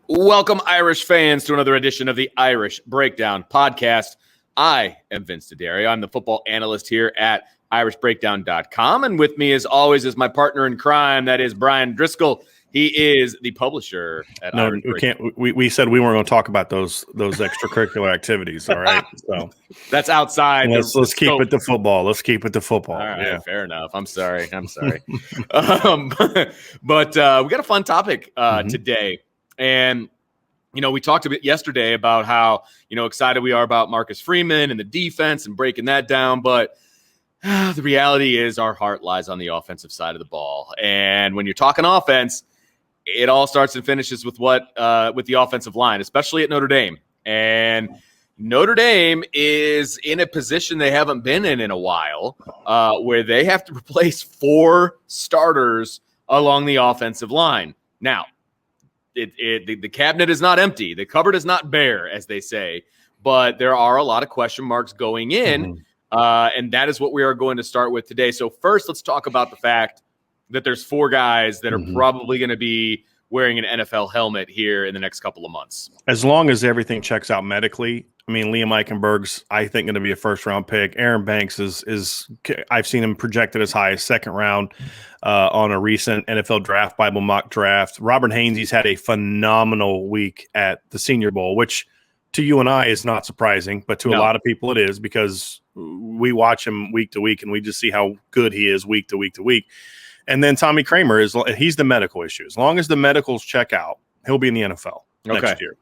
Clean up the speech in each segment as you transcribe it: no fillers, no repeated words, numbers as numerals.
Welcome, Irish fans, to another edition of the Irish Breakdown podcast. I am Vince D'Addario. I'm the football analyst here at irishbreakdown.com. And with me, as always, is my partner in crime. That is Brian Driscoll. He is the publisher at Irish Breakdown. We said we weren't going to talk about those extracurricular activits. All right. So that's outside. Let's keep it to football. Let's keep it to football. All right. Yeah. Fair enough. I'm sorry. But we got a fun topic today. And, we talked a bit yesterday about how, excited we are about Marcus Freeman and the defense and breaking that down. But the reality is our heart lies on the offensive side of the ball. And when you're talking offense, it all starts and finishes with with the offensive line, especially at Notre Dame. And Notre Dame is in a position they haven't been in a while, where they have to replace 4 starters along the offensive line. Now, the cabinet is not empty. The cupboard is not bare, as they say, but there are a lot of question marks going in, and that is what we are going to start with today. So first, let's talk about the fact that there's 4 guys that are probably going to be wearing an NFL helmet here in the next couple of months. As long as everything checks out medically. I mean, Liam Eichenberg's, I think, going to be a first-round pick. Aaron Banks is I've seen him projected as high as second round on a recent NFL Draft Bible mock draft. Robert Hainsey's had a phenomenal week at the Senior Bowl, which to you and I is not surprising, but to a lot of people it is, because we watch him week to week and we just see how good he is week to week to week. And then Tommy Kramer he's the medical issue. As long as the medicals check out, he'll be in the NFL next year.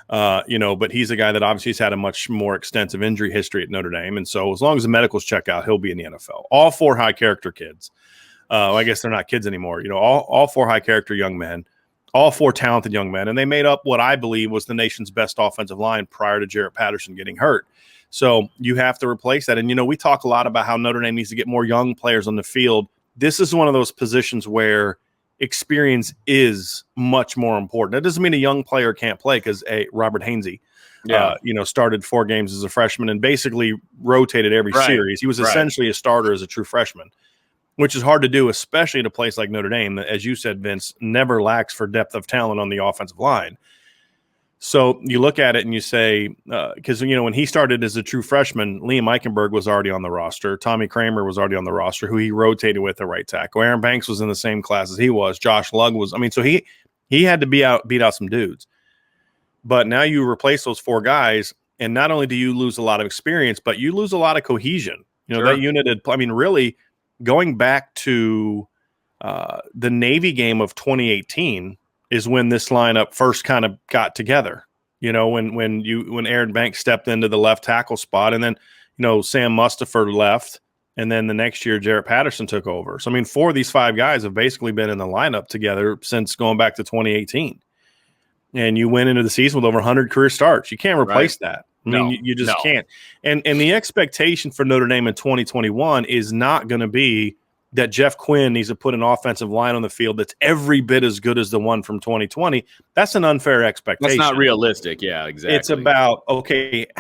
But he's a guy that obviously has had a much more extensive injury history at Notre Dame. And so as long as the medicals check out, he'll be in the NFL. All 4 high character kids. I guess they're not kids anymore. All 4 high character young men, all 4 talented young men. And they made up what I believe was the nation's best offensive line prior to Jarrett Patterson getting hurt. So you have to replace that. And, we talk a lot about how Notre Dame needs to get more young players on the field. This is one of those positions where experience is much more important. That doesn't mean a young player can't play, because Robert Hainsey, started 4 games as a freshman and basically rotated every series. He was essentially a starter as a true freshman, which is hard to do, especially at a place like Notre Dame that, as you said, Vince, never lacks for depth of talent on the offensive line. So you look at it and you say, because, when he started as a true freshman, Liam Eichenberg was already on the roster. Tommy Kramer was already on the roster, who he rotated with at right tackle. Aaron Banks was in the same class as he was. Josh Lugg was. So he had to beat out some dudes. But now you replace those 4 guys, and not only do you lose a lot of experience, but you lose a lot of cohesion. That unit had, really going back to the Navy game of 2018 is when this lineup first kind of got together, when Aaron Banks stepped into the left tackle spot, and then, Sam Mustipher left. And then the next year, Jarrett Patterson took over. So, 4 of these 5 guys have basically been in the lineup together since going back to 2018. And you went into the season with over 100 career starts. You can't replace that. You just can't. And the expectation for Notre Dame in 2021 is not going to be that Jeff Quinn needs to put an offensive line on the field that's every bit as good as the one from 2020. That's an unfair expectation. That's not realistic. Yeah, exactly. It's about,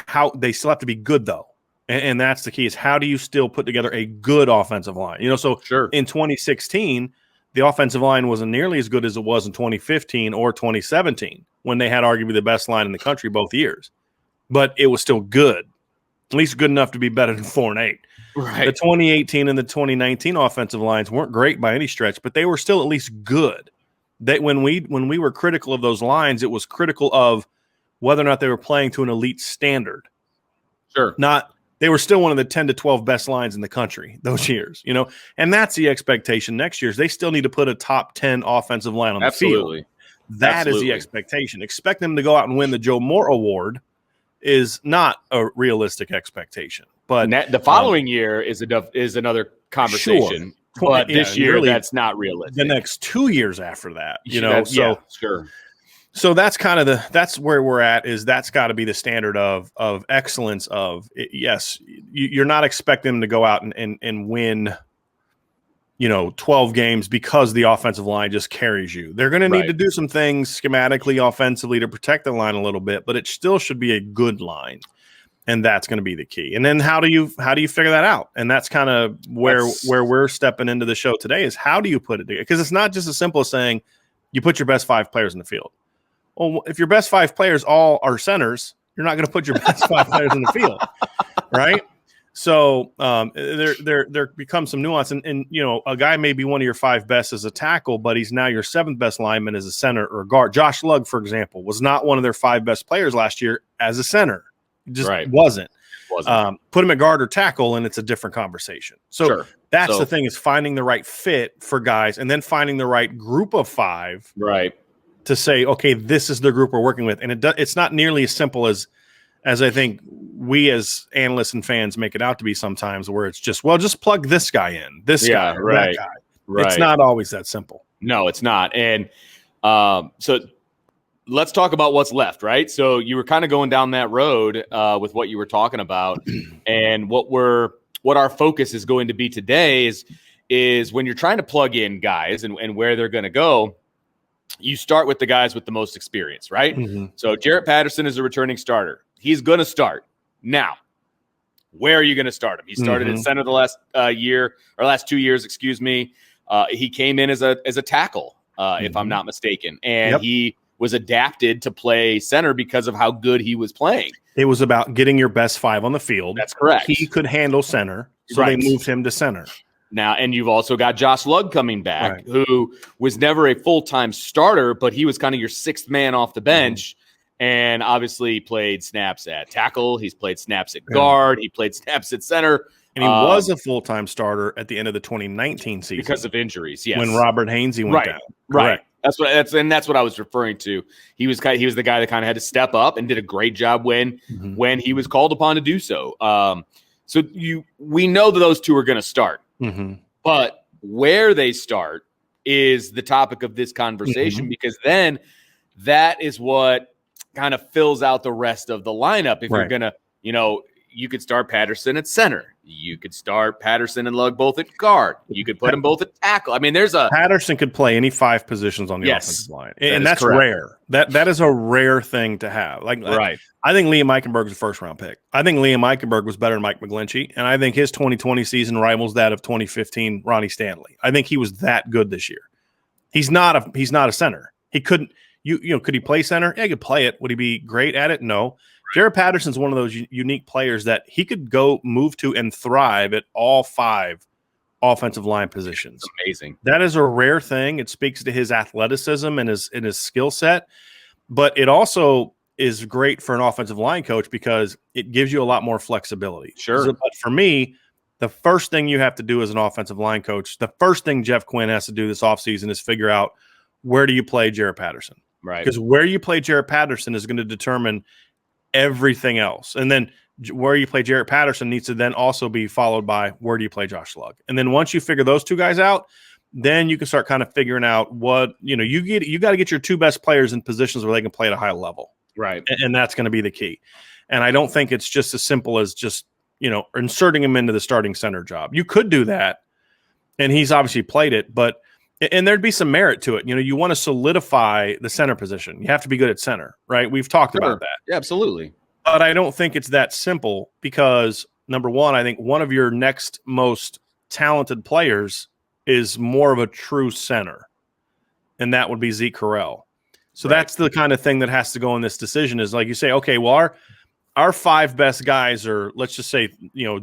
how they still have to be good, though. And that's the key, is how do you still put together a good offensive line? In 2016, the offensive line wasn't nearly as good as it was in 2015 or 2017, when they had arguably the best line in the country both years. But it was still good, at least good enough to be better than 4-8. Right. The 2018 and the 2019 offensive lines weren't great by any stretch, but they were still at least good. That when we were critical of those lines, it was critical of whether or not they were playing to an elite standard. Sure. They were still one of the 10 to 12 best lines in the country those years, and that's the expectation next year, is they still need to put a top 10 offensive line on the field. That is the expectation. Expect them to go out and win the Joe Moore Award is not a realistic expectation. But the following year is another conversation. Sure. But this year, really, that's not realistic. The next 2 years after that, sure. So that's kind of that's where we're at. Is that's got to be the standard of excellence. Yes, you're not expecting them to go out and win, 12 games because the offensive line just carries you. They're going to need to do some things schematically, offensively, to protect the line a little bit, but it still should be a good line. And that's going to be the key. And then how do you figure that out? And that's kind of where we're stepping into the show today, is how do you put it together? Because it's not just as simple as saying you put your best 5 players in the field. Well, if your best 5 players all are centers, you're not going to put your best 5 players in the field, right? So there becomes some nuance, and a guy may be one of your 5 best as a tackle, but he's now your 7th best lineman as a center or a guard. Josh Lugg, for example, was not one of their 5 best players last year as a center. He just wasn't. Put him at guard or tackle, and it's a different conversation. So that's the thing, is finding the right fit for guys, and then finding the right group of 5, right, to say, okay, this is the group we're working with, and it's not nearly as simple as I think we as analysts and fans make it out to be sometimes, where it's just plug this guy in, this guy, or that guy. Right. It's not always that simple. No, it's not. And so let's talk about what's left, right? So you were kind of going down that road with what you were talking about, and what our focus is going to be today is when you're trying to plug in guys and where they're going to go, you start with the guys with the most experience, right? Mm-hmm. So Jarrett Patterson is a returning starter. He's going to start. Now, where are you going to start him? He started at center the last 2 years, excuse me. He came in as a tackle, if I'm not mistaken, and he was adapted to play center because of how good he was playing. It was about getting your best 5 on the field. That's correct. He could handle center, so they moved him to center. Now, and you've also got Josh Lugg coming back, who was never a full-time starter, but he was kind of your 6th man off the bench, and obviously played snaps at tackle. He's played snaps at guard. He played snaps at center. And he was a full-time starter at the end of the 2019 season. Because of injuries, yes. When Robert Hainsey went down. Right. That's what I was referring to. He was the guy that kind of had to step up and did a great job when he was called upon to do so. So we know that those 2 are going to start. Mm-hmm. But where they start is the topic of this conversation, because then that is what kind of fills out the rest of the lineup. If you're going to, you could start Patterson at center. You could start Patterson and Lugg both at guard. You could put them both at tackle. I mean, Patterson could play any 5 positions on the offensive line, and that's rare. That is a rare thing to have. I think Liam Eichenberg is a first-round pick. I think Liam Eichenberg was better than Mike McGlinchey, and I think his 2020 season rivals that of 2015 Ronnie Stanley. I think he was that good this year. He's not a center. He couldn't. Could he play center? Yeah, he could play it. Would he be great at it? No. Jarrett Patterson's one of those unique players that he could go move to and thrive at all 5 offensive line positions. That's amazing. That is a rare thing. It speaks to his athleticism and his skill set, but it also is great for an offensive line coach because it gives you a lot more flexibility. Sure. But for me, the first thing you have to do as an offensive line coach, the first thing Jeff Quinn has to do this offseason is figure out, where do you play Jarrett Patterson? Right. Because where you play Jarrett Patterson is going to determine everything else. And then where you play Jarrett Patterson needs to then also be followed by, where do you play Josh Lugg? And then once you figure those 2 guys out, then you can start kind of figuring out what, you got to get your 2 best players in positions where they can play at a high level. Right. And that's going to be the key. And I don't think it's just as simple as just, inserting him into the starting center job. You could do that, and he's obviously played it, and there'd be some merit to it. You want to solidify the center position. You have to be good at center, right? We've talked about that. Yeah, absolutely. But I don't think it's that simple because, number one, I think one of your next most talented players is more of a true center, and that would be Zeke Correll. So that's the kind of thing that has to go in this decision is, like you say, okay, well, our 5 best guys are, let's just say,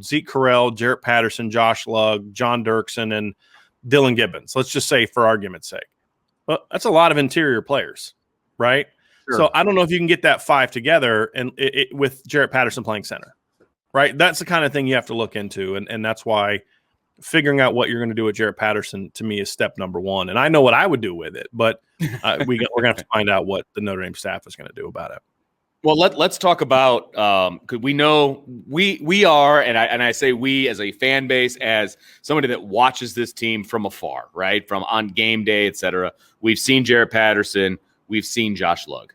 Zeke Correll, Jarrett Patterson, Josh Lugg, John Dirksen, and Dylan Gibbons. Let's just say, for argument's sake. Well, that's a lot of interior players, right? Sure. So I don't know if you can get that 5 together and with Jarrett Patterson playing center, right? That's the kind of thing you have to look into, and that's why figuring out what you're going to do with Jarrett Patterson to me is step number 1. And I know what I would do with it, but we're going to have to find out what the Notre Dame staff is going to do about it. Well, let's talk about because we know we are, and I say we as a fan base, as somebody that watches this team from afar, right, from on game day, etc. We've seen Jarrett Patterson, we've seen Josh Lugg.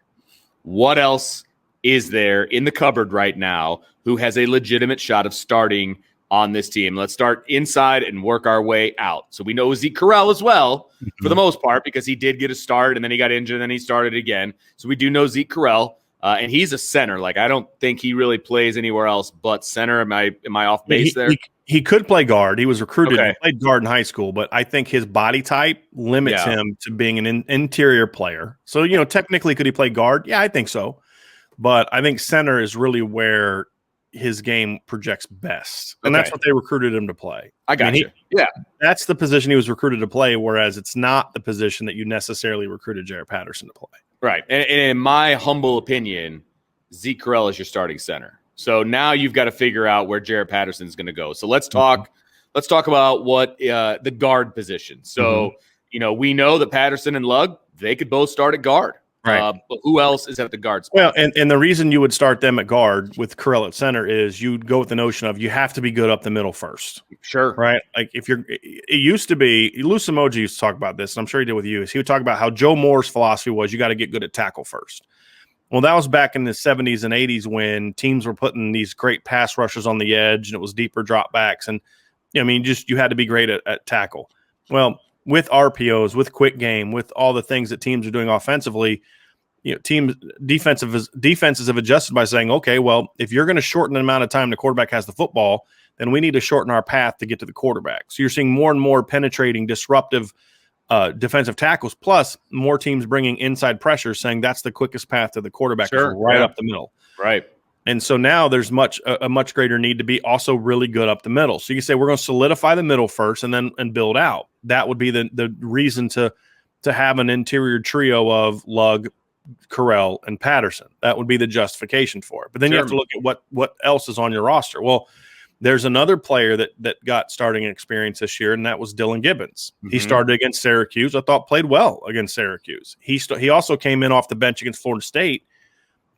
What else is there in the cupboard right now who has a legitimate shot of starting on this team? Let's start inside and work our way out. So we know Zeke Correll as well, for the most part, because he did get a start and then he got injured and then he started again. So we do know Zeke Correll. and he's a center. Like, I don't think he really plays anywhere else but center. Am I off base there? He could play guard. He was recruited and Okay. played guard in high school, but I think his body type limits him to being an interior player. So, technically, could he play guard? Yeah, I think so. But I think center is really where his game projects best. And that's what they recruited him to play. I got you. That's the position he was recruited to play, whereas it's not the position that you necessarily recruited Jarrett Patterson to play. Right. And in my humble opinion, Zeke Correll is your starting center. So now you've got to figure out where Jarrett Patterson is going to go. So let's talk about what the guard position. So, we know that Patterson and Lugg, they could both start at guard. Right. But who else is at the guard spot? Well, and the reason you would start them at guard with Correll at center is you'd go with the notion of you have to be good up the middle first. Sure. Right? Like it used to be, Lou Samoji used to talk about this, and I'm sure he did with you, is he would talk about how Joe Moore's philosophy was you got to get good at tackle first. Well, that was back in the 70s and 80s when teams were putting these great pass rushers on the edge and it was deeper drop backs. And, you had to be great at tackle. Well, with RPOs, with quick game, with all the things that teams are doing offensively, defenses have adjusted by saying, okay, well, if you're going to shorten the amount of time the quarterback has the football, then we need to shorten our path to get to the quarterback. So you're seeing more and more penetrating, disruptive defensive tackles, plus more teams bringing inside pressure, saying that's the quickest path to the quarterback, up the middle. Right. And so now there's a much greater need to be also really good up the middle. So you can say we're going to solidify the middle first and build out. That would be the reason to have an interior trio of Lugg, Correll, and Patterson. That would be the justification for it. But then you have to look at what else is on your roster. Well, there's another player that got starting experience this year, and that was Dylan Gibbons. He started against Syracuse. I thought played well against Syracuse. He also came in off the bench against Florida State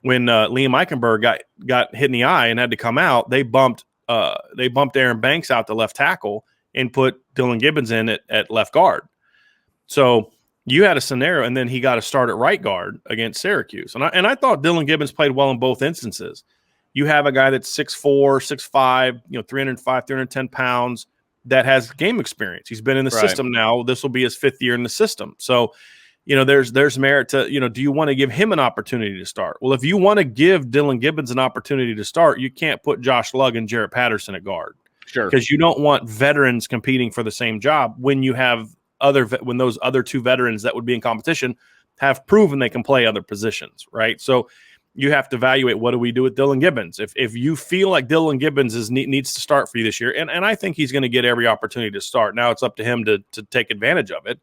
when Liam Eichenberg got hit in the eye and had to come out. They bumped Aaron Banks out to left tackle and put Dylan Gibbons in at left guard. So you had a scenario, and then he got a start at right guard against Syracuse. And I thought Dylan Gibbons played well in both instances. You have a guy that's 6'4", 6'5", 305, 310 pounds that has game experience. He's been in the system now. This will be his 5th year in the system. So, there's merit to, do you want to give him an opportunity to start? Well, if you want to give Dylan Gibbons an opportunity to start, you can't put Josh Lugg and Jarrett Patterson at guard. Sure. Because you don't want veterans competing for the same job when you have when those other two veterans that would be in competition have proven they can play other positions, right? So you have to evaluate, what do we do with Dylan Gibbons? If you feel like Dylan Gibbons needs to start for you this year, and I think he's going to get every opportunity to start. Now it's up to him to take advantage of it,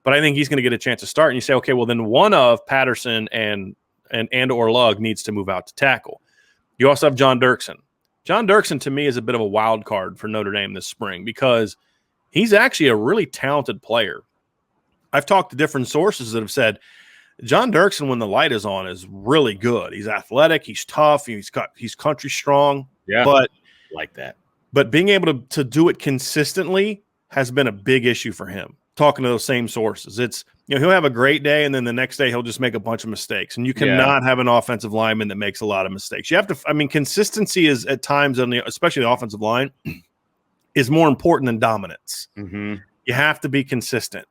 but I think he's going to get a chance to start. And you say, okay, well then one of Patterson and or Lugg needs to move out to tackle. You also have John Dirksen. John Dirksen to me is a bit of a wild card for Notre Dame this spring because he's actually a really talented player. I've talked to different sources that have said John Dirksen, when the light is on, is really good. He's athletic, he's tough, he's country strong. Yeah, but like that. But being able to do it consistently has been a big issue for him. Talking to those same sources, it's he'll have a great day, and then the next day he'll just make a bunch of mistakes. And you cannot have an offensive lineman that makes a lot of mistakes. You have to. Consistency is at times especially the offensive line, is more important than dominance. Mm-hmm. You have to be consistent.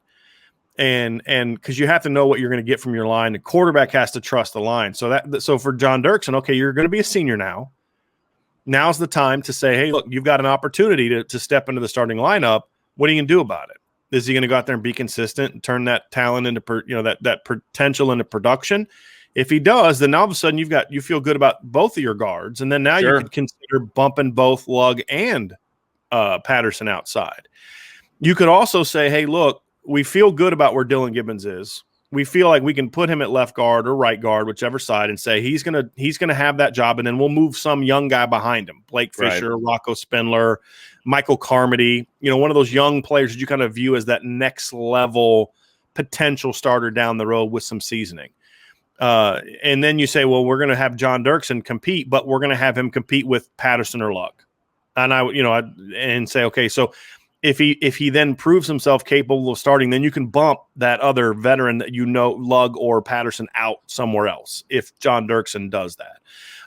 And because you have to know what you're going to get from your line, the quarterback has to trust the line. So for John Dirksen, okay, you're going to be a senior now. Now's the time to say, hey, look, you've got an opportunity to step into the starting lineup. What are you going to do about it? Is he going to go out there and be consistent and turn that talent into that potential into production? If he does, then all of a sudden you feel good about both of your guards, and then now you could consider bumping both Lugg and Patterson outside. You could also say, hey, look, we feel good about where Dylan Gibbons is. We feel like we can put him at left guard or right guard, whichever side, and say he's gonna have that job, and then we'll move some young guy behind him, Blake Fisher, Rocco Spindler, Michael Carmody, one of those young players that you kind of view as that next level potential starter down the road with some seasoning. And then you say, well, we're going to have John Dirksen compete, but we're going to have him compete with Patterson or Lugg. And and say, okay, so if he then proves himself capable of starting, then you can bump that other veteran that Lugg or Patterson out somewhere else if John Dirksen does that.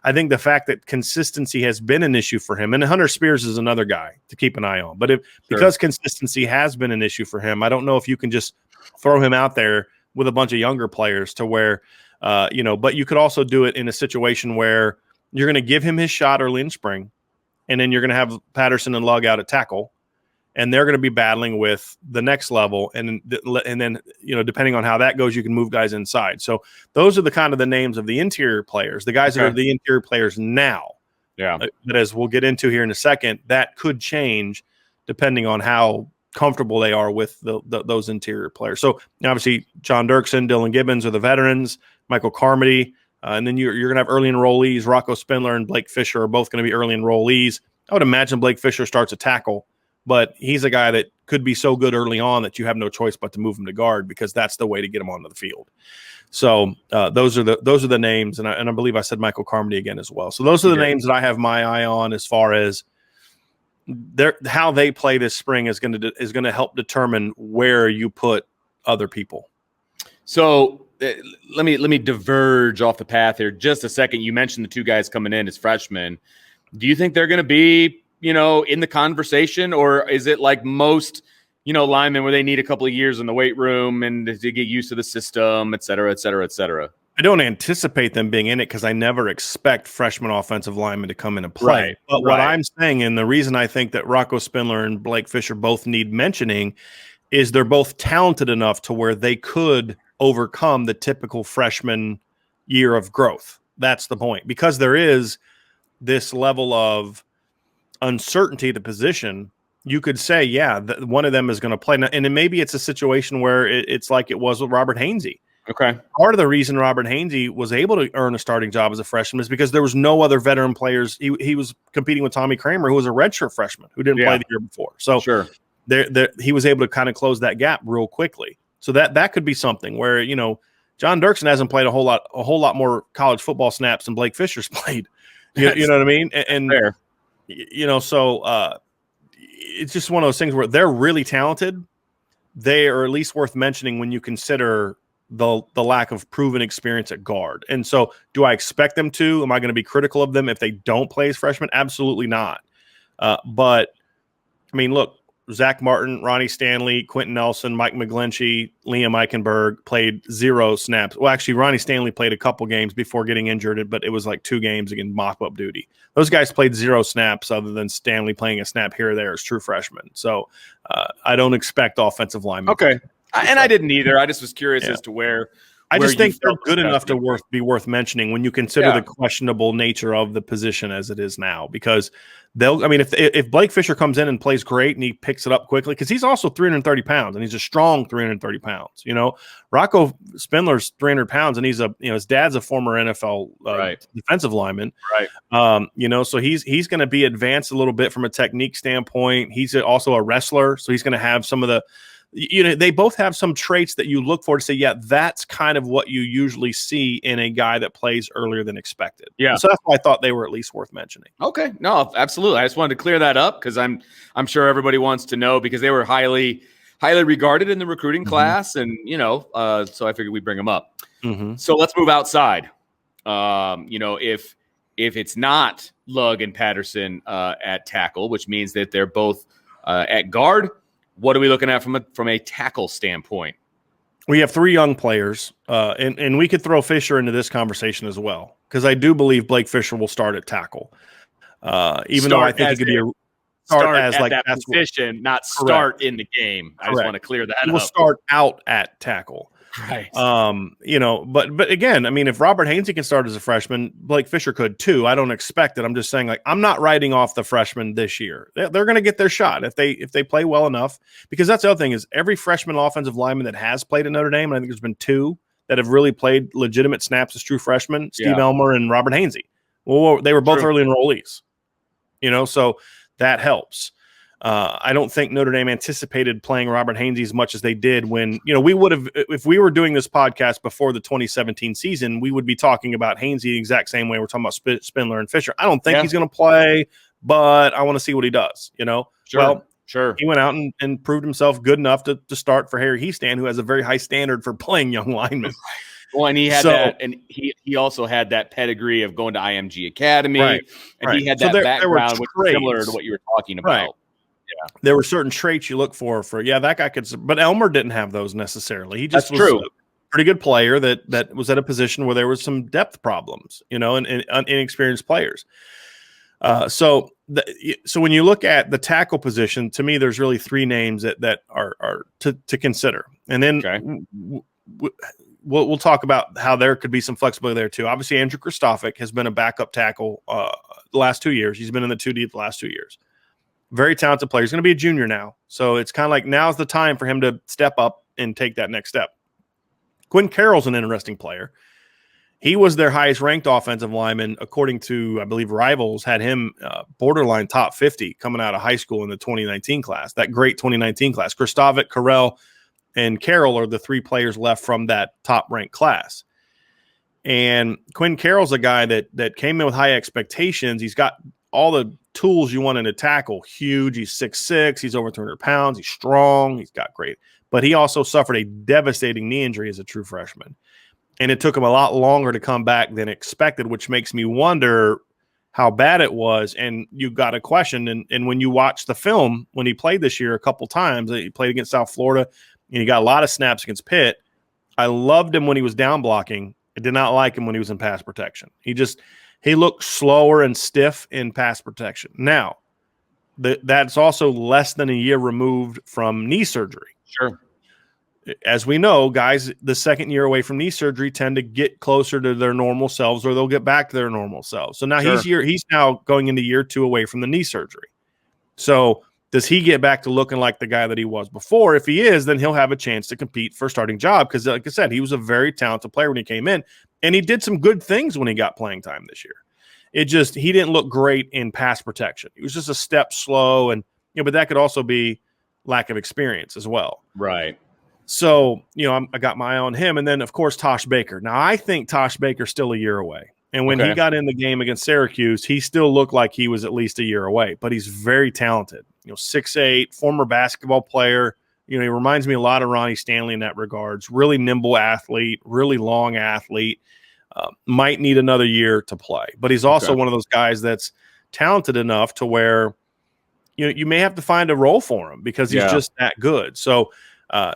I think the fact that consistency has been an issue for him, and Hunter Spears is another guy to keep an eye on. But because consistency has been an issue for him, I don't know if you can just throw him out there with a bunch of younger players to where But you could also do it in a situation where you're going to give him his shot early in spring, and then you're going to have Patterson and Lug out at tackle, and they're going to be battling with the next level. And then, depending on how that goes, you can move guys inside. So those are the kind of the names of the interior players, the guys that are the interior players now. Yeah. But as we'll get into here in a second, that could change depending on how comfortable they are with those interior players. So obviously John Dirksen, Dylan Gibbons are the veterans, Michael Carmody, and then you're going to have early enrollees. Rocco Spindler and Blake Fisher are both going to be early enrollees. I would imagine Blake Fisher starts a tackle, but he's a guy that could be so good early on that you have no choice but to move him to guard because that's the way to get him onto the field. So those are the names, and I believe I said Michael Carmody again as well. So those are the names that I have my eye on as far as how they play this spring is going to help determine where you put other people. So let me diverge off the path here just a second. You mentioned the two guys coming in as freshmen. Do you think they're going to be, in the conversation, or is it like most, linemen where they need a couple of years in the weight room and to get used to the system, et cetera, et cetera, et cetera? I don't anticipate them being in it because I never expect freshman offensive linemen to come in and play. Right, but what I'm saying, and the reason I think that Rocco Spindler and Blake Fisher both need mentioning, is they're both talented enough to where they could overcome the typical freshman year of growth. That's the point. Because there is this level of uncertainty at the position, you could say, one of them is going to play. And then maybe it's a situation where it's like it was with Robert Hainsey. Okay. Part of the reason Robert Hainsey was able to earn a starting job as a freshman is because there was no other veteran players. He was competing with Tommy Kramer, who was a redshirt freshman who didn't play the year before. So he was able to kind of close that gap real quickly. So that could be something where, John Dirksen hasn't played a whole lot more college football snaps than Blake Fisher's played. You know what I mean? And fair. So it's just one of those things where they're really talented. They are at least worth mentioning when you consider the lack of proven experience at guard. And so do I expect them to? Am I going to be critical of them if they don't play as freshmen? Absolutely not. But, I mean, look, Zach Martin, Ronnie Stanley, Quentin Nelson, Mike McGlinchey, Liam Eichenberg played 0 snaps. Well, actually, Ronnie Stanley played a couple games before getting injured, but it was like 2 games against mop-up duty. Those guys played 0 snaps other than Stanley playing a snap here or there as true freshmen. So I don't expect offensive linemen. Okay. And I didn't either. I just was curious as to where I just think they're good enough to be worth mentioning when you consider the questionable nature of the position as it is now. Because if Blake Fisher comes in and plays great and he picks it up quickly, because he's also 330 pounds and he's a strong 330 pounds. Rocco Spindler's 300 pounds and he's his dad's a former NFL defensive lineman. Right. So he's going to be advanced a little bit from a technique standpoint. He's also a wrestler, so he's going to have some of the. They both have some traits that you look for to say, that's kind of what you usually see in a guy that plays earlier than expected. Yeah. And so that's why I thought they were at least worth mentioning. Okay. No, absolutely. I just wanted to clear that up because I'm sure everybody wants to know because they were highly regarded in the recruiting class. And, so I figured we'd bring them up. Mm-hmm. So let's move outside. If it's not Lug and Patterson at tackle, which means that they're both at guard, what are we looking at from a tackle standpoint? We have 3 young players, and we could throw Fisher into this conversation as well because I do believe Blake Fisher will start at tackle, even though I think he could be a start as like that position, not start in the game. I just want to clear that up. He will start out at tackle. Right. But again, I mean, if Robert Hainsey can start as a freshman, Blake Fisher could too. I don't expect it. I'm just saying, I'm not writing off the freshmen this year. They're going to get their shot if they play well enough, because that's the other thing is every freshman offensive lineman that has played at Notre Dame, and I think there's been 2 that have really played legitimate snaps as true freshmen, Steve Elmer and Robert Hainsey. Well, they were both early enrollees, so that helps. I don't think Notre Dame anticipated playing Robert Hainsey as much as they did when, we would have, if we were doing this podcast before the 2017 season, we would be talking about Hainsey the exact same way we're talking about Spindler and Fisher. I don't think he's going to play, but I want to see what he does, Sure. He went out and proved himself good enough to start for Harry Heastan, who has a very high standard for playing young linemen. Well, and he had that, and he also had that pedigree of going to IMG Academy, and he had that background, which was similar to what you were talking about. Right. Yeah. There were certain traits you look for that guy could, but Elmer didn't have those necessarily. He just That's true. pretty good player that was at a position where there was some depth problems, and inexperienced players. So when you look at the tackle position, to me, there's really three names that are to consider, and then we'll talk about how there could be some flexibility there too. Obviously, Andrew Kristofic has been a backup tackle the last 2 years. He's been in the 2 deep the last 2 years. Very talented player. He's going to be a junior now, so it's kind of like now's the time for him to step up and take that next step. Quinn Carroll's an interesting player. He was their highest ranked offensive lineman, according to, I believe, Rivals had him borderline top 50 coming out of high school in the 2019 class, that great 2019 class. Kristofic, Carell, and Carroll are the three players left from that top ranked class. And Quinn Carroll's a guy that came in with high expectations. He's got all the tools you want in a tackle. Huge. He's 6'6". He's over 300 pounds. He's strong. He's got great. But he also suffered a devastating knee injury as a true freshman. And it took him a lot longer to come back than expected, which makes me wonder how bad it was. And you got a question. And when you watch the film, when he played this year a couple times, he played against South Florida, and he got a lot of snaps against Pitt. I loved him when he was down blocking. I did not like him when he was in pass protection. He looked slower and stiff in pass protection. Now, that's also less than a year removed from knee surgery. Sure. As we know, guys, the second year away from knee surgery tend to get closer to their normal selves, or they'll get back to their normal selves. So now he's now going into year 2 away from the knee surgery. So does he get back to looking like the guy that he was before? If he is, then he'll have a chance to compete for a starting job because, like I said, he was a very talented player when he came in, and he did some good things when he got playing time this year. He didn't look great in pass protection. He was just a step slow, and but that could also be lack of experience as well. Right. So, I got my eye on him. And then, of course, Tosh Baker. Now, I think Tosh Baker's still a year away. And when he got in the game against Syracuse, he still looked like he was at least a year away. But he's very talented. 6'8", former basketball player. He reminds me a lot of Ronnie Stanley in that regards. Really nimble athlete, really long athlete. Might need another year to play. But he's also one of those guys that's talented enough to where, you may have to find a role for him because he's just that good. So,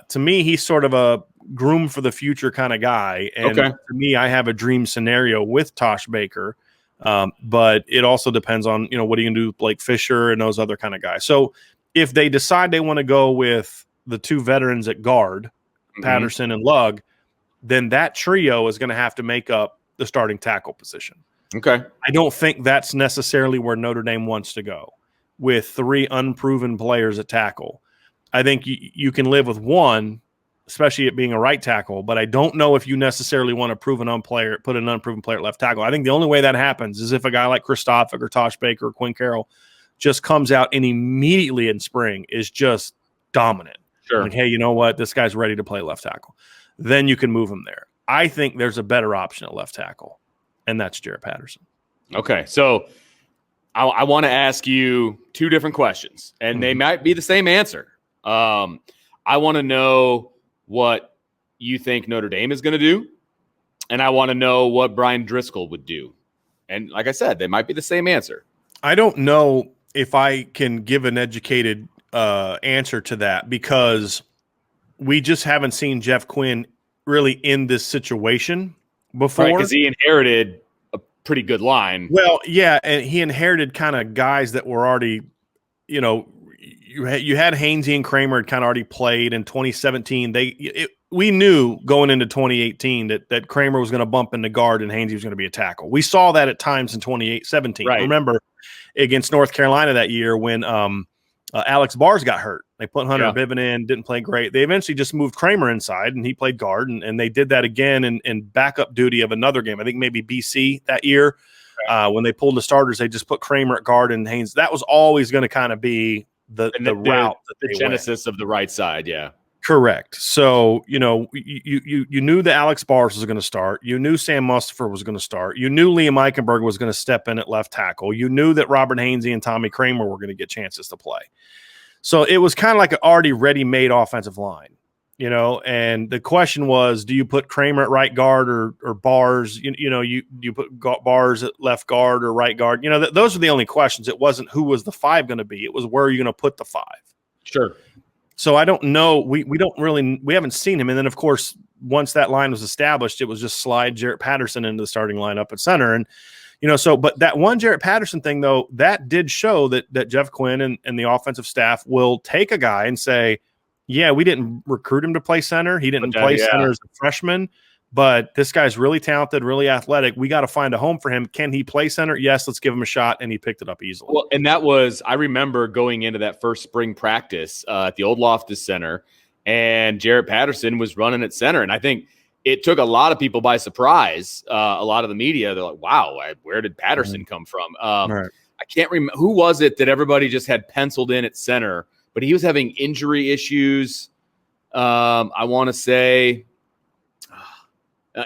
to me, he's sort of a groom for the future kind of guy. And to me, I have a dream scenario with Tosh Baker. But it also depends on, what are you going to do with Blake Fisher and those other kind of guys. So if they decide they want to go with the two veterans at guard, Patterson and Lugg, then that trio is going to have to make up the starting tackle position. Okay. I don't think that's necessarily where Notre Dame wants to go with 3 unproven players at tackle. I think you can live with one, especially it being a right tackle, but I don't know if you necessarily want to put an unproven player at left tackle. I think the only way that happens is if a guy like Kristofic or Tosh Baker or Quinn Carroll just comes out and immediately in spring is just dominant. Sure. Like, hey, you know what? This guy's ready to play left tackle. Then you can move him there. I think there's a better option at left tackle, and that's Jarrett Patterson. Okay, so I want to ask you 2 different questions, and they might be the same answer. I want to know what you think Notre Dame is going to do, and I want to know what Brian Driscoll would do. And like I said, they might be the same answer. I don't know if I can give an educated answer to that because we just haven't seen Jeff Quinn really in this situation before. Right, because he inherited a pretty good line. Well, yeah, and he inherited kind of guys that were already, you had Hainsey and Kramer had kind of already played in 2017. We knew going into 2018 that Kramer was going to bump into guard and Hainsey was going to be a tackle. We saw that at times in 2017. Right. Remember against North Carolina that year when Alex Bars got hurt. They put Hunter Biven in, didn't play great. They eventually just moved Kramer inside, and he played guard, and they did that again in backup duty of another game. I think maybe BC that year. Right. When they pulled the starters, they just put Kramer at guard and Haynes. That was always going to kind of be the route, the genesis of the right side, yeah. Correct. So, you knew that Alex Bars was going to start. You knew Sam Mustipher was going to start. You knew Liam Eichenberg was going to step in at left tackle. You knew that Robert Hainsey and Tommy Kramer were going to get chances to play. So it was kind of like an already ready-made offensive line, and the question was, do you put Kramer at right guard or Bars? You put Bars at left guard or right guard? Those were the only questions. It wasn't who was the 5 going to be. It was where are you going to put the 5? Sure. So I don't know. We haven't seen him. And then, of course, once that line was established, it was just slide Jarrett Patterson into the starting lineup at center. And, but that one Jarrett Patterson thing, though, that did show that Jeff Quinn and the offensive staff will take a guy and say, yeah, we didn't recruit him to play center. He didn't play center as a freshman, but this guy's really talented, really athletic. We got to find a home for him. Can he play center? Yes, let's give him a shot. And he picked it up easily. Well, and I remember going into that first spring practice at the old Loftus Center, and Jarrett Patterson was running at center. And I think it took a lot of people by surprise. A lot of the media, they're like, wow, where did Patterson come from? Right. I can't remember. Who was it that everybody just had penciled in at center, but he was having injury issues. I want to say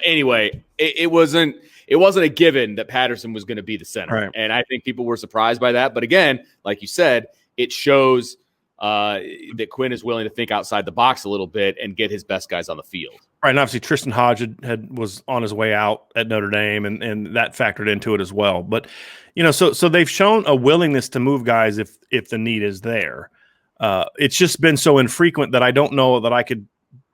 anyway, it wasn't a given that Patterson was going to be the center. Right. And I think people were surprised by that. But again, like you said, it shows that Quinn is willing to think outside the box a little bit and get his best guys on the field. Right. And obviously Tristan Hodge was on his way out at Notre Dame, and that factored into it as well. But, so they've shown a willingness to move guys if the need is there. It's just been so infrequent that I don't know that I could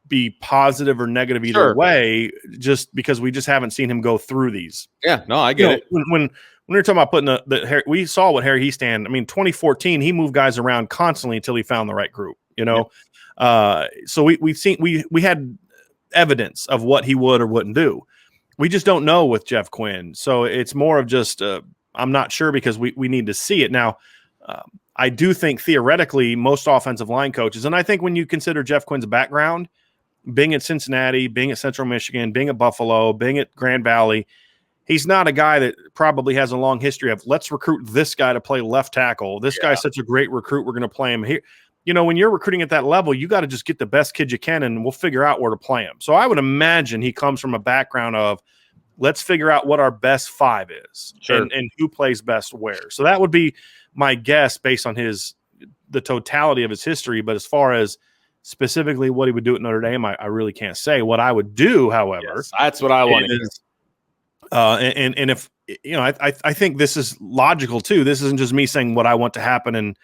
be positive or negative either way, just because we just haven't seen him go through these. Yeah, no, I get it. When we were talking about putting the hair, we saw what Harry Hiestand. I mean, 2014, he moved guys around constantly until he found the right group. So we had evidence of what he would or wouldn't do. We just don't know with Jeff Quinn. So it's more of just I'm not sure because we need to see it now. I do think theoretically most offensive line coaches, and I think when you consider Jeff Quinn's background, being at Cincinnati, being at Central Michigan, being at Buffalo, being at Grand Valley, he's not a guy that probably has a long history of let's recruit this guy to play left tackle. This guy's such a great recruit. We're going to play him here. When you're recruiting at that level, you got to just get the best kid you can and we'll figure out where to play him. So I would imagine he comes from a background of let's figure out what our best five is and who plays best where. So that would be my guess based on the totality of his history. But as far as specifically what he would do at Notre Dame, I really can't say. What I would do, however, that's what I want to hear. And if I think this is logical too. This isn't just me saying what I want to happen, and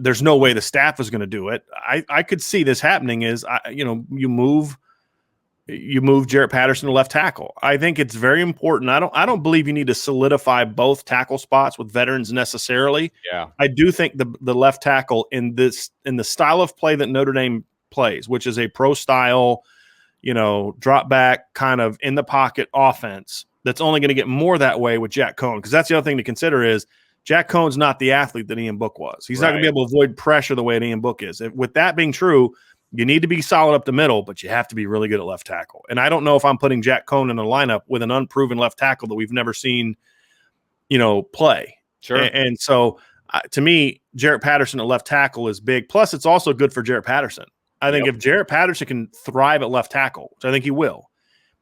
there's no way the staff is going to do it. I could see this happening. You move Jarrett Patterson to left tackle. I think it's very important. I don't believe you need to solidify both tackle spots with veterans necessarily. Yeah. I do think the left tackle in the style of play that Notre Dame plays, which is a pro style, drop back kind of in the pocket offense, that's only going to get more that way with Jack Cohn. Because that's the other thing to consider is Jack Cohn's not the athlete that Ian Book was. He's not going to be able to avoid pressure the way that Ian Book is. With that being true, you need to be solid up the middle, but you have to be really good at left tackle. And I don't know if I'm putting Jack Cohn in a lineup with an unproven left tackle that we've never seen, play. Sure. And so to me, Jarrett Patterson at left tackle is big. Plus, it's also good for Jarrett Patterson. I think if Jarrett Patterson can thrive at left tackle, which I think he will,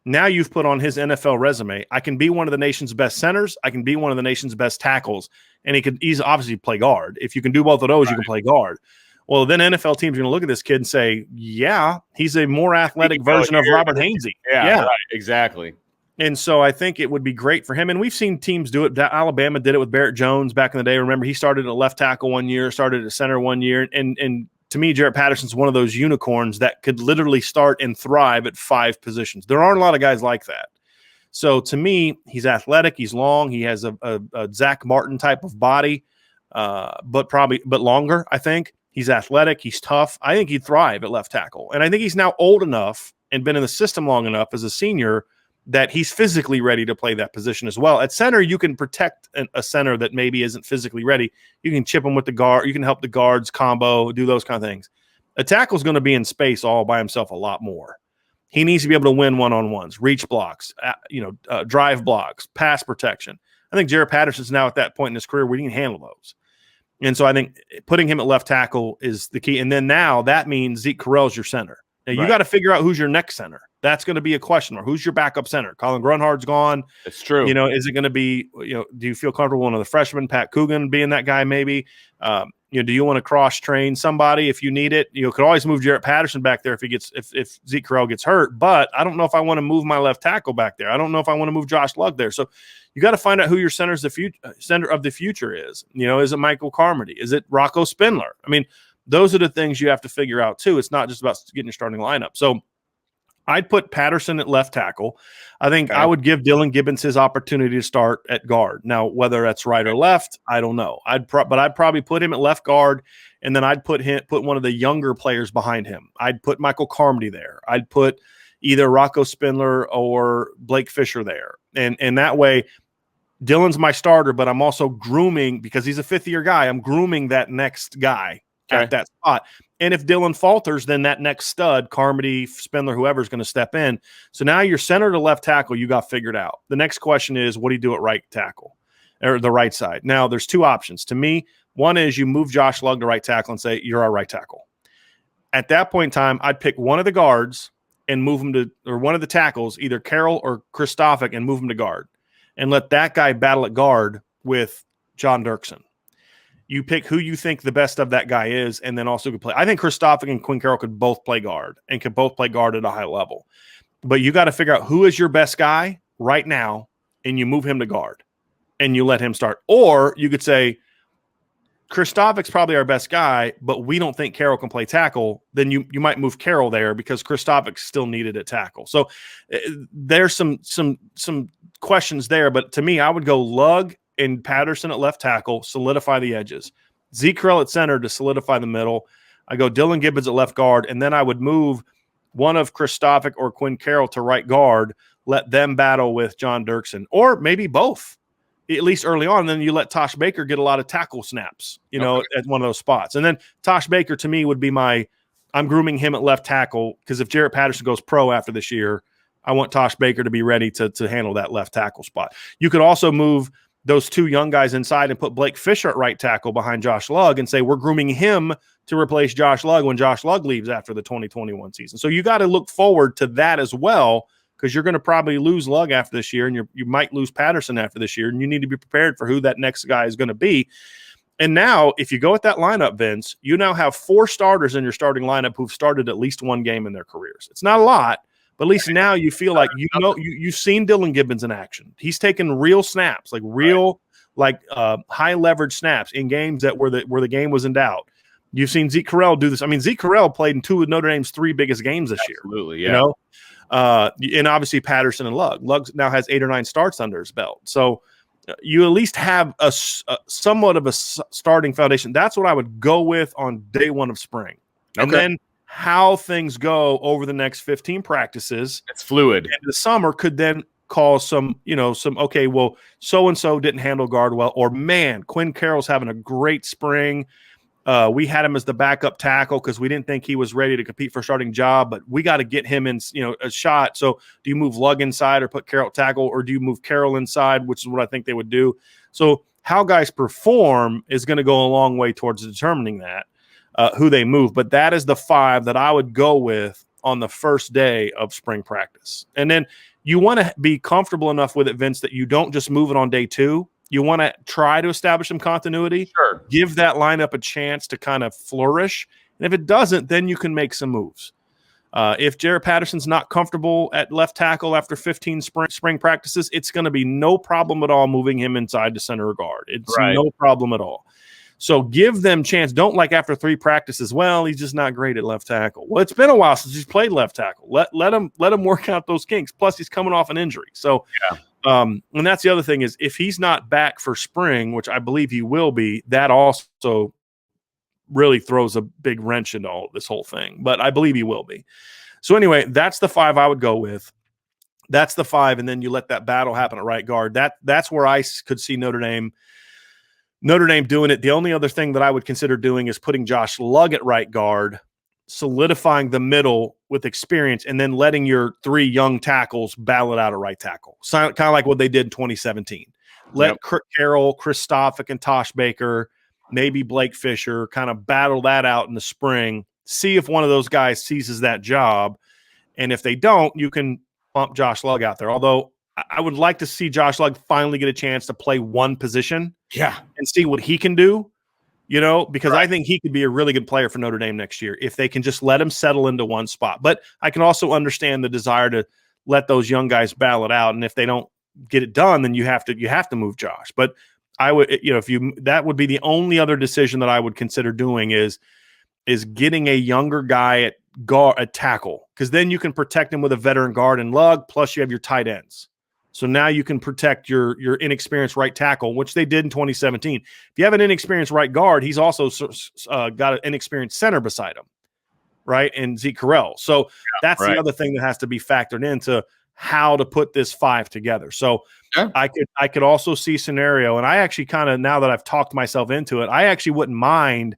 now you've put on his NFL resume, I can be one of the nation's best centers. I can be one of the nation's best tackles. And he's obviously play guard. If you can do both of those, you can play guard. Well, then NFL teams are going to look at this kid and say, yeah, he's a more athletic version of Robert Hainsey. Yeah, right, exactly. And so I think it would be great for him. And we've seen teams do it. Alabama did it with Barrett Jones back in the day. Remember, he started at left tackle one year, started at center one year. And to me, Jarrett Patterson's one of those unicorns that could literally start and thrive at 5 positions. There aren't a lot of guys like that. So to me, he's athletic. He's long. He has a Zach Martin type of body, but longer, I think. He's athletic. He's tough. I think he'd thrive at left tackle. And I think he's now old enough and been in the system long enough as a senior that he's physically ready to play that position as well. At center, you can protect a center that maybe isn't physically ready. You can chip him with the guard. You can help the guards combo, do those kind of things. A tackle's going to be in space all by himself a lot more. He needs to be able to win one-on-ones, reach blocks, drive blocks, pass protection. I think Jarrett Patterson's now at that point in his career where he can handle those. And so I think putting him at left tackle is the key. And then now that means Zeke Correll's your center. Now you got to figure out who's your next center. That's going to be a question mark. Who's your backup center? Colin Grunhard's gone. That's true. Is it going to be, do you feel comfortable one of the freshmen, Pat Coogan, being that guy maybe? Do you want to cross train somebody if you need it? You could always move Jarrett Patterson back there if Zeke Correll gets hurt, but I don't know if I want to move my left tackle back there. I don't know if I want to move Josh Lugg there. So you got to find out who your center of the future is. Is it Michael Carmody? Is it Rocco Spindler? I mean, those are the things you have to figure out too. It's not just about getting your starting lineup. So I'd put Patterson at left tackle. I think I would give Dylan Gibbons his opportunity to start at guard. Now, whether that's right or left, I don't know. But I'd probably put him at left guard, and then I'd put one of the younger players behind him. I'd put Michael Carmody there. I'd put either Rocco Spindler or Blake Fisher there. And that way, Dylan's my starter, but I'm also grooming, because he's a fifth-year guy, I'm grooming that next guy at that spot. And if Dylan falters, then that next stud, Carmody, Spindler, whoever's going to step in. So now your center to left tackle, you got figured out. The next question is, what do you do at right tackle or the right side? Now, there's two options. To me, one is you move Josh Lugg to right tackle and say, you're our right tackle. At that point in time, I'd pick one of the guards and move him to, or one of the tackles, either Carroll or Kristofic, and move him to guard. And let that guy battle at guard with John Dirksen. You pick who you think the best of that guy is, and then also could play. I think Kristofic and Quinn Carroll could both play guard and could both play guard at a high level. But you got to figure out who is your best guy right now, and you move him to guard, and you let him start. Or you could say, Kristofic's probably our best guy, but we don't think Carroll can play tackle. Then you might move Carroll there because Kristofic's still needed at tackle. So there's some questions there. But to me, I would go Lugg and Patterson at left tackle, solidify the edges. Zeke Correll at center to solidify the middle. I go Dylan Gibbons at left guard, and then I would move one of Kristofic or Quinn Carroll to right guard, let them battle with John Dirksen, or maybe both, at least early on. And then you let Tosh Baker get a lot of tackle snaps, at one of those spots. And then Tosh Baker, to me, would be I'm grooming him at left tackle, because if Jarrett Patterson goes pro after this year, I want Tosh Baker to be ready to handle that left tackle spot. You could also move those two young guys inside and put Blake Fisher at right tackle behind Josh Lugg and say we're grooming him to replace Josh Lugg when Josh Lugg leaves after the 2021 season. So you got to look forward to that as well, because you're going to probably lose Lugg after this year, and you might lose Patterson after this year, and you need to be prepared for who that next guy is going to be. And now, if you go with that lineup, Vince, you now have 4 starters in your starting lineup who've started at least one game in their careers. It's not a lot, but at least now you feel like you've seen Dylan Gibbons in action. He's taken real snaps, like high leverage snaps in games where the game was in doubt. You've seen Zeke Correll do this. I mean, Zeke Correll played in 2 of Notre Dame's 3 biggest games this year. Absolutely, yeah. And obviously Patterson and Lugg. Lugg now has 8 or 9 starts under his belt. So you at least have a somewhat of a starting foundation. That's what I would go with on day 1 of spring. And then how things go over the next 15 practices. It's fluid. In the summer could then cause okay, well, so-and-so didn't handle guard well, or man, Quinn Carroll's having a great spring. We had him as the backup tackle because we didn't think he was ready to compete for a starting job, but we got to get him in, a shot. So do you move Lugg inside or put Carroll at tackle, or do you move Carroll inside, which is what I think they would do. So how guys perform is going to go a long way towards determining that. Who they move, but that is the 5 that I would go with on the first day of spring practice. And then you want to be comfortable enough with it, Vince, that you don't just move it on day 2. You want to try to establish some continuity. Sure. Give that lineup a chance to kind of flourish. And if it doesn't, then you can make some moves. If Jarrett Patterson's not comfortable at left tackle after 15 spring practices, it's going to be no problem at all moving him inside to center or guard. It's no problem at all. So give them chance. Don't after 3 practices, well, he's just not great at left tackle. Well, it's been a while since he's played left tackle. Let him work out those kinks. Plus, he's coming off an injury. So, and that's the other thing is if he's not back for spring, which I believe he will be, that also really throws a big wrench into this whole thing. But I believe he will be. So anyway, that's the 5 I would go with. That's the 5, and then you let that battle happen at right guard. That's where I could see Notre Dame doing it. The only other thing that I would consider doing is putting Josh Lugg at right guard, solidifying the middle with experience, and then letting your 3 young tackles battle it out at right tackle. So, kind of like what they did in 2017. Let Carroll, Kristofic, and Tosh Baker, maybe Blake Fisher, kind of battle that out in the spring. See if one of those guys seizes that job. And if they don't, you can bump Josh Lugg out there. Although I would like to see Josh Lugg finally get a chance to play one position. Yeah. And see what he can do, because I think he could be a really good player for Notre Dame next year if they can just let him settle into one spot. But I can also understand the desire to let those young guys battle it out. And if they don't get it done, then you have to move Josh. But I would, that would be the only other decision that I would consider doing is is getting a younger guy at guard, at tackle, because then you can protect him with a veteran guard and lug, plus you have your tight ends. So now you can protect your inexperienced right tackle, which they did in 2017. If you have an inexperienced right guard, he's also got an inexperienced center beside him, right? And Zeke Correll. So that's the other thing that has to be factored into how to put this 5 together. So I could also see scenario, and I actually kind of, now that I've talked myself into it, I actually wouldn't mind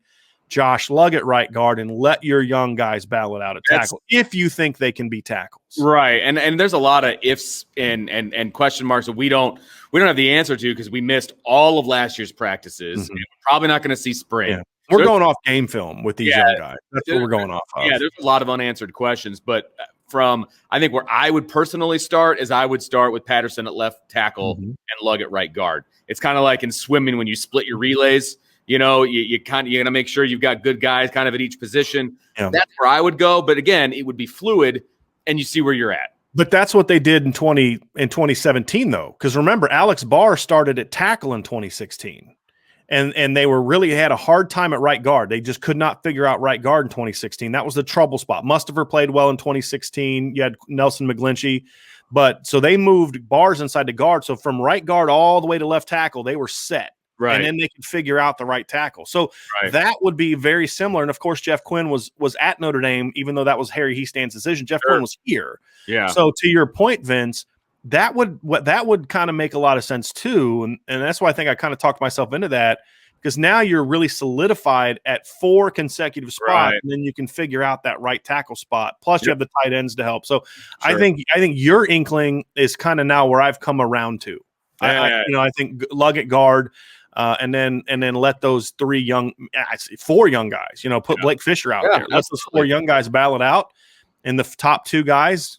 Josh Lugg at right guard and let your young guys battle it out at tackle if you think they can be tackles. Right. And there's a lot of ifs and question marks that we don't have the answer to because we missed all of last year's practices. And we're probably not going to see spring. Yeah. We're going off game film with these young guys. That's what we're going off of. Yeah, there's a lot of unanswered questions, but I think where I would personally start is I would start with Patterson at left tackle and Lugg at right guard. It's kind of like in swimming when you split your relays. You know, you're going to make sure you've got good guys kind of at each position. Yeah. That's where I would go. But again, it would be fluid, and you see where you're at. But that's what they did in 2017, though. Because remember, Alex Barr started at tackle in 2016. And they had a hard time at right guard. They just could not figure out right guard in 2016. That was the trouble spot. Mustafer played well in 2016. You had Nelson McGlinchey. But so they moved Bars inside the guard. So from right guard all the way to left tackle, they were set. Right. And then they could figure out the right tackle. So that would be very similar. And of course, Jeff Quinn was at Notre Dame, even though that was Harry Hiestan's decision. Jeff Quinn was here. Yeah. So to your point, Vince, that would kind of make a lot of sense too. And that's why I think I kind of talked myself into that, because now you're really solidified at 4 consecutive spots, and then you can figure out that right tackle spot. Plus you have the tight ends to help. So I think your inkling is kind of now where I've come around to. I think Lugg at guard. And then let those 4 young guys, put Blake Fisher out there. Let those 4 young guys battle it out, and the top 2 guys,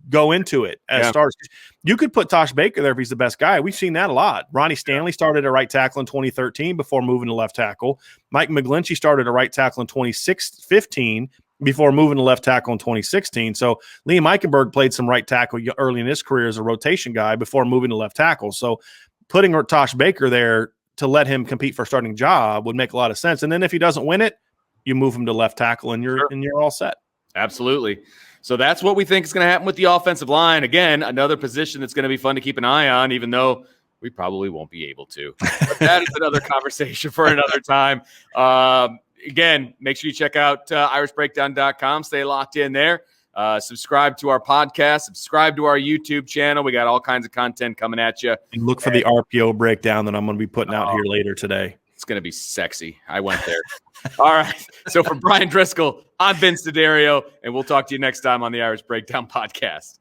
go into it as starters. You could put Tosh Baker there if he's the best guy. We've seen that a lot. Ronnie Stanley started at right tackle in 2013 before moving to left tackle. Mike McGlinchey started at right tackle in 2015 before moving to left tackle in 2016. So Liam Eichenberg played some right tackle early in his career as a rotation guy before moving to left tackle. So putting Tosh Baker there to let him compete for a starting job would make a lot of sense. And then if he doesn't win it, you move him to left tackle and you're all set. Absolutely. So that's what we think is going to happen with the offensive line. Again, another position that's going to be fun to keep an eye on, even though we probably won't be able to. But that is another conversation for another time. Again, make sure you check out irishbreakdown.com. Stay locked in there. Subscribe to our podcast. Subscribe to our YouTube channel. We got all kinds of content coming at you. And look for the RPO breakdown that I'm going to be putting out here later today. It's going to be sexy. I went there. All right. So for Brian Driscoll, I'm Vince D'Addario, and we'll talk to you next time on the Irish Breakdown Podcast.